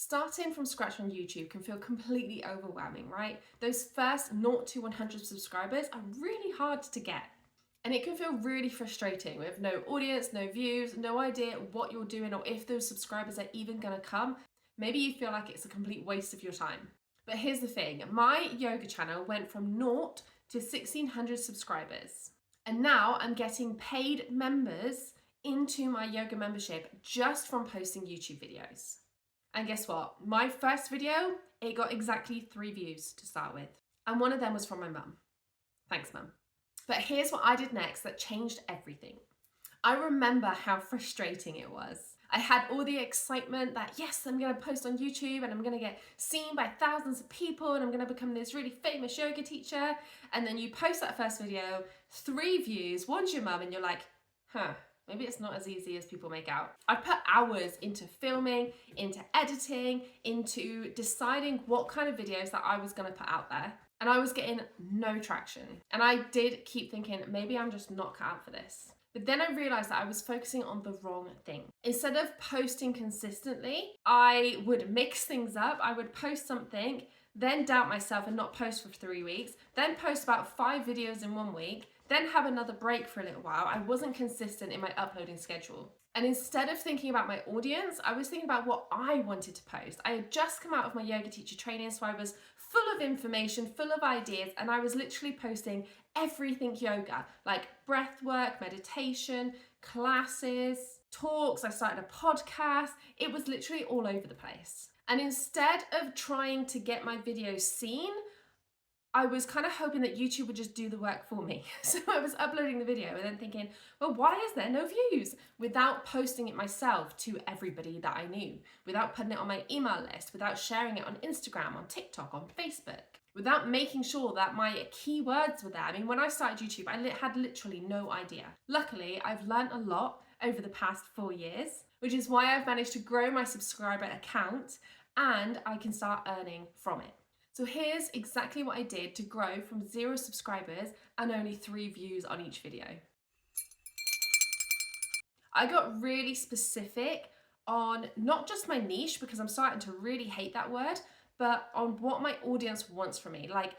Starting from scratch on YouTube can feel completely overwhelming, right? Those first 0 to 100 subscribers are really hard to get. And it can feel really frustrating with no audience, no views, no idea what you're doing or if those subscribers are even gonna come. Maybe you feel like it's a complete waste of your time. But here's the thing, my yoga channel went from 0 to 1,600 subscribers. And now I'm getting paid members into my yoga membership just from posting YouTube videos. And guess what? My first video, it got exactly 3 views to start with. And one of them was from my mum. Thanks, mum. But here's what I did next that changed everything. I remember how frustrating it was. I had all the excitement that yes, I'm gonna post on YouTube and I'm gonna get seen by thousands of people and I'm gonna become this really famous yoga teacher. And then you post that first video, 3 views, one's your mum, and you're like, maybe it's not as easy as people make out. I put hours into filming, into editing, into deciding what kind of videos that I was gonna put out there. And I was getting no traction. And I did keep thinking, maybe I'm just not cut out for this. But then I realized that I was focusing on the wrong thing. Instead of posting consistently, I would mix things up. I would post something, then doubt myself and not post for 3 weeks, then post about 5 videos in 1 week, then have another break for a little while. I wasn't consistent in my uploading schedule. And instead of thinking about my audience, I was thinking about what I wanted to post. I had just come out of my yoga teacher training, so I was full of information, full of ideas, and I was literally posting everything yoga, like breath work, meditation, classes, talks. I started a podcast. It was literally all over the place. And instead of trying to get my videos seen, I was kind of hoping that YouTube would just do the work for me. So I was uploading the video and then thinking, well, why is there no views? Without posting it myself to everybody that I knew, without putting it on my email list, without sharing it on Instagram, on TikTok, on Facebook, without making sure that my keywords were there. I mean, when I started YouTube, I had literally no idea. Luckily, I've learned a lot over the past 4 years, which is why I've managed to grow my subscriber account and I can start earning from it. So here's exactly what I did to grow from 0 subscribers and only 3 views on each video. I got really specific on not just my niche, because I'm starting to really hate that word, but on what my audience wants from me. Like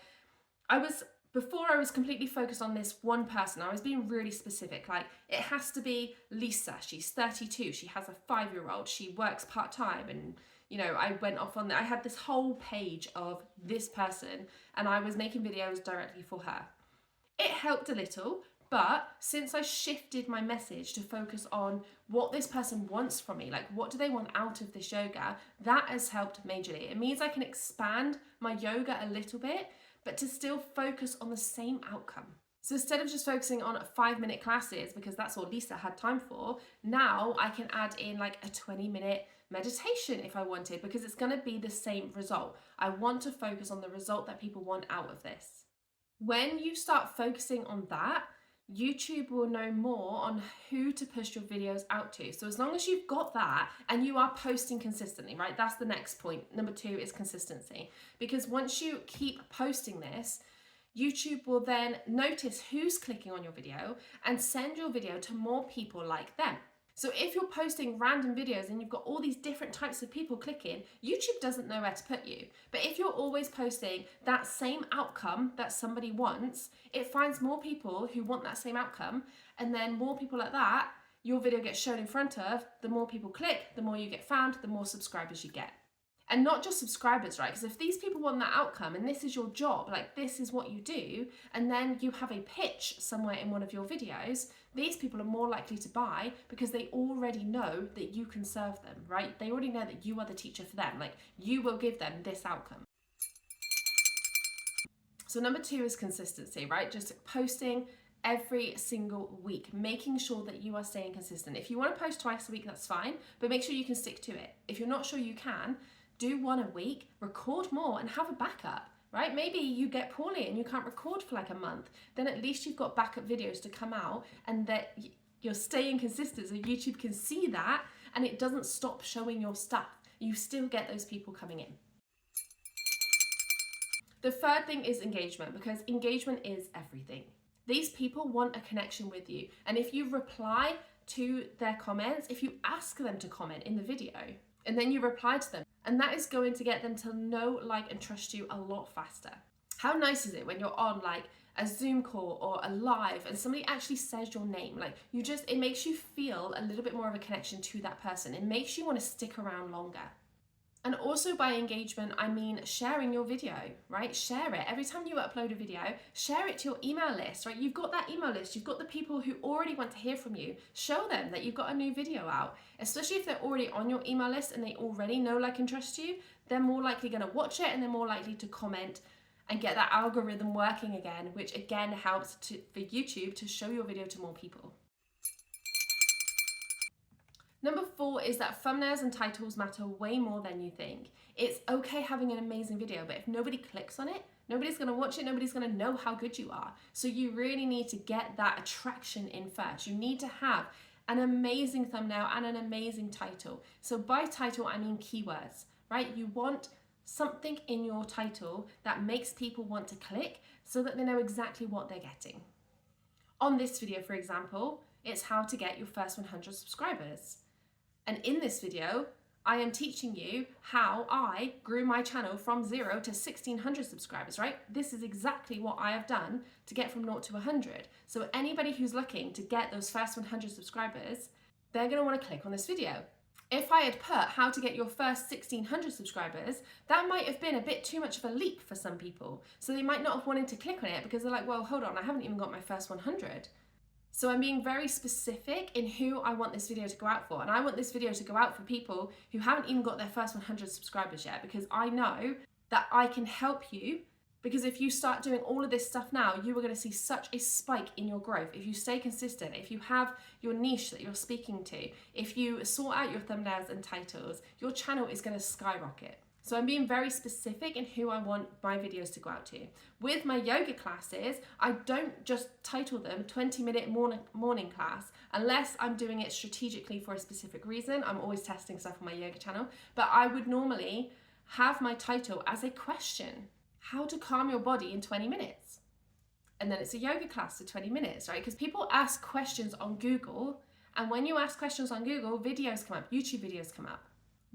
before I was completely focused on this one person. I was being really specific. Like, it has to be Lisa. She's 32. She has a 5-year-old. She works part-time. And, you know, I went off on I had this whole page of this person and I was making videos directly for her. It helped a little, but since I shifted my message to focus on what this person wants from me, like what do they want out of this yoga, that has helped majorly. It means I can expand my yoga a little bit, but to still focus on the same outcome. So instead of just focusing on 5-minute classes, because that's all Lisa had time for, now I can add in like a 20-minute meditation if I wanted, because it's gonna be the same result. I want to focus on the result that people want out of this. When you start focusing on that, YouTube will know more on who to push your videos out to. So as long as you've got that and you are posting consistently, right? That's the next point. Number 2 is consistency. Because once you keep posting this, YouTube will then notice who's clicking on your video and send your video to more people like them. So if you're posting random videos and you've got all these different types of people clicking, YouTube doesn't know where to put you. But if you're always posting that same outcome that somebody wants, it finds more people who want that same outcome, and then more people like that, your video gets shown in front of, the more people click, the more you get found, the more subscribers you get. And not just subscribers, right? Because if these people want that outcome and this is your job, like this is what you do, and then you have a pitch somewhere in one of your videos, these people are more likely to buy because they already know that you can serve them, right? They already know that you are the teacher for them. Like, you will give them this outcome. So number 2 is consistency, right? Just posting every single week, making sure that you are staying consistent. If you want to post twice a week, that's fine, but make sure you can stick to it. If you're not sure you can, do 1 a week, record more and have a backup, right? Maybe you get poorly and you can't record for like a month. Then at least you've got backup videos to come out and that you're staying consistent so YouTube can see that and it doesn't stop showing your stuff. You still get those people coming in. The 3rd thing is engagement, because engagement is everything. These people want a connection with you. And if you reply to their comments, if you ask them to comment in the video, And then you reply to them. And that is going to get them to know, like, and trust you a lot faster. How nice is it when you're on like a Zoom call or a live and somebody actually says your name? Like, it makes you feel a little bit more of a connection to that person. It makes you want to stick around longer. And also by engagement, I mean sharing your video, right? Share it. Every time you upload a video, share it to your email list, right? You've got that email list. You've got the people who already want to hear from you. Show them that you've got a new video out, especially if they're already on your email list and they already know, like, and trust you. They're more likely going to watch it and they're more likely to comment and get that algorithm working again, which again helps for YouTube to show your video to more people. Number 4 is that thumbnails and titles matter way more than you think. It's okay having an amazing video, but if nobody clicks on it, nobody's gonna watch it, nobody's gonna know how good you are. So you really need to get that attraction in first. You need to have an amazing thumbnail and an amazing title. So by title, I mean keywords, right? You want something in your title that makes people want to click so that they know exactly what they're getting. On this video, for example, it's how to get your first 100 subscribers. And in this video, I am teaching you how I grew my channel from 0 to 1,600 subscribers, right? This is exactly what I have done to get from 0 to 100. So anybody who's looking to get those first 100 subscribers, they're gonna wanna click on this video. If I had put how to get your first 1,600 subscribers, that might have been a bit too much of a leap for some people. So they might not have wanted to click on it because they're like, well, hold on, I haven't even got my first 100. So I'm being very specific in who I want this video to go out for. And I want this video to go out for people who haven't even got their first 100 subscribers yet, because I know that I can help you. Because if you start doing all of this stuff now, you are going to see such a spike in your growth. If you stay consistent, if you have your niche that you're speaking to, if you sort out your thumbnails and titles, your channel is going to skyrocket. So I'm being very specific in who I want my videos to go out to. With my yoga classes, I don't just title them 20-minute morning class unless I'm doing it strategically for a specific reason. I'm always testing stuff on my yoga channel, but I would normally have my title as a question. How to calm your body in 20 minutes. And then it's a yoga class for 20 minutes, right? Because people ask questions on Google, and when you ask questions on Google, videos come up, YouTube videos come up.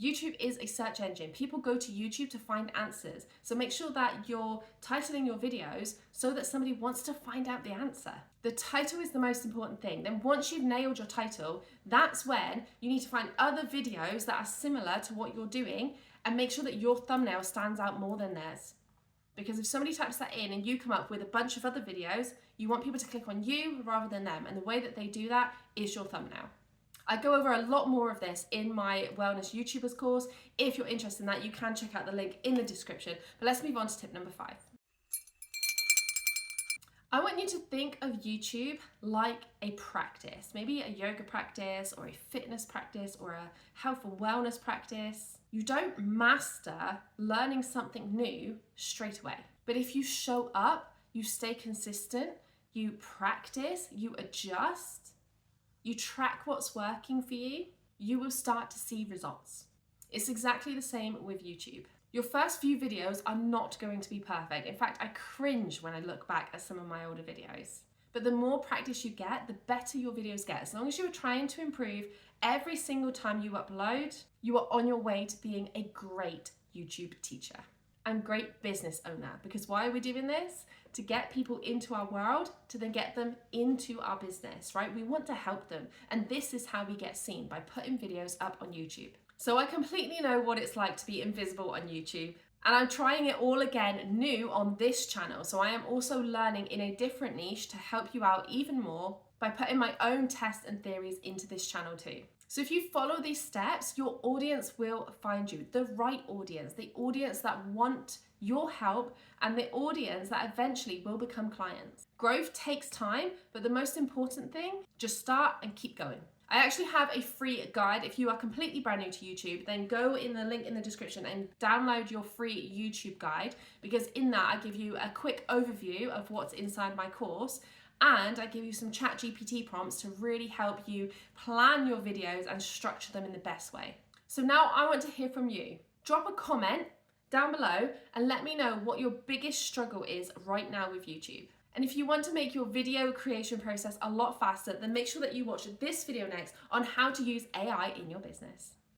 YouTube is a search engine. People go to YouTube to find answers. So make sure that you're titling your videos so that somebody wants to find out the answer. The title is the most important thing. Then once you've nailed your title, that's when you need to find other videos that are similar to what you're doing and make sure that your thumbnail stands out more than theirs. Because if somebody types that in and you come up with a bunch of other videos, you want people to click on you rather than them. And the way that they do that is your thumbnail. I go over a lot more of this in my Wellness YouTubers course. If you're interested in that, you can check out the link in the description. But let's move on to tip number 5. I want you to think of YouTube like a practice, maybe a yoga practice or a fitness practice or a health and wellness practice. You don't master learning something new straight away. But if you show up, you stay consistent, you practice, you adjust, you track what's working for you, you will start to see results. It's exactly the same with YouTube. Your first few videos are not going to be perfect. In fact, I cringe when I look back at some of my older videos. But the more practice you get, the better your videos get. As long as you're trying to improve every single time you upload, you are on your way to being a great YouTube teacher and great business owner. Because why are we doing this? To get people into our world, to then get them into our business, right? We want to help them. And this is how we get seen, by putting videos up on YouTube. So I completely know what it's like to be invisible on YouTube. And I'm trying it all again new on this channel. So I am also learning in a different niche to help you out even more by putting my own tests and theories into this channel too. So if you follow these steps, your audience will find you, the right audience, the audience that want your help, and the audience that eventually will become clients. Growth takes time, but the most important thing, just start and keep going. I actually have a free guide. If you are completely brand new to YouTube, then go in the link in the description and download your free YouTube guide, because in that I give you a quick overview of what's inside my course, and I give you some ChatGPT prompts to really help you plan your videos and structure them in the best way. So now I want to hear from you. Drop a comment down below and let me know what your biggest struggle is right now with YouTube. And if you want to make your video creation process a lot faster, then make sure that you watch this video next on how to use AI in your business.